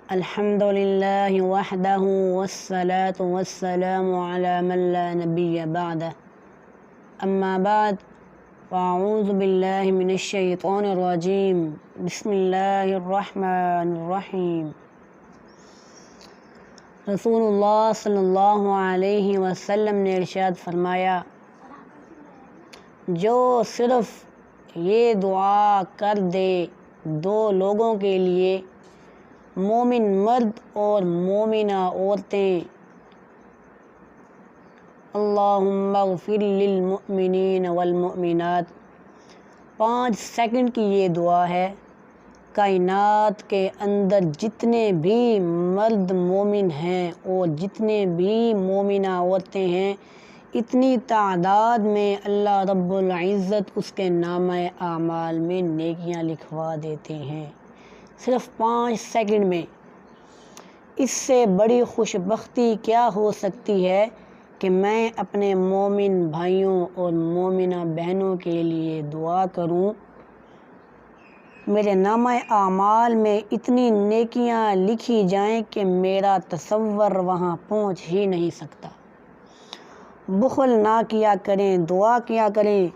الحمد للہ وحدہ والصلاة والسلام علی من لا نبی بعدہ اما بعد فاعوذ باللہ من الشیطان الرجیم بسم اللہ الرحمن الرحیم۔ رسول اللہ صلی اللہ علیہ وسلم نے ارشاد فرمایا، جو صرف یہ دعا کر دے دو لوگوں کے لیے، مومن مرد اور مومنہ عورتیں، اللہم اغفر للمؤمنین والمؤمنات، 5 سیکنڈ کی یہ دعا ہے۔ کائنات کے اندر جتنے بھی مرد مومن ہیں اور جتنے بھی مومنہ عورتیں ہیں، اتنی تعداد میں اللہ رب العزت اس کے نامہ اعمال میں نیکیاں لکھوا دیتے ہیں، صرف 5 سیکنڈ میں۔ اس سے بڑی خوش بختی کیا ہو سکتی ہے کہ میں اپنے مومن بھائیوں اور مومنہ بہنوں کے لیے دعا کروں، میرے نامہ اعمال میں اتنی نیکیاں لکھی جائیں کہ میرا تصور وہاں پہنچ ہی نہیں سکتا۔ بخل نہ کیا کریں، دعا کیا کریں۔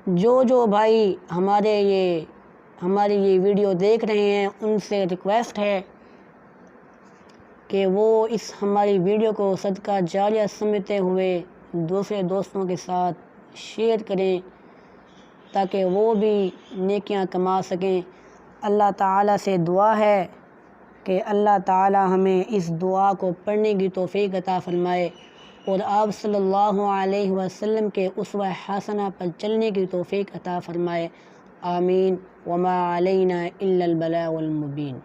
جو بھائی ہماری یہ ویڈیو دیکھ رہے ہیں، ان سے ریکویسٹ ہے کہ وہ اس ہماری ویڈیو کو صدقہ جاریہ سمجھتے ہوئے دوسرے دوستوں کے ساتھ شیئر کریں تاکہ وہ بھی نیکیاں کما سکیں۔ اللہ تعالیٰ سے دعا ہے کہ اللہ تعالیٰ ہمیں اس دعا کو پڑھنے کی توفیق عطا فرمائے اور آپ صلی اللہ علیہ وسلم کے اسوہ حسنہ پر چلنے کی توفیق عطا فرمائے۔ آمین۔ وما علینا الا البلاغ المبین۔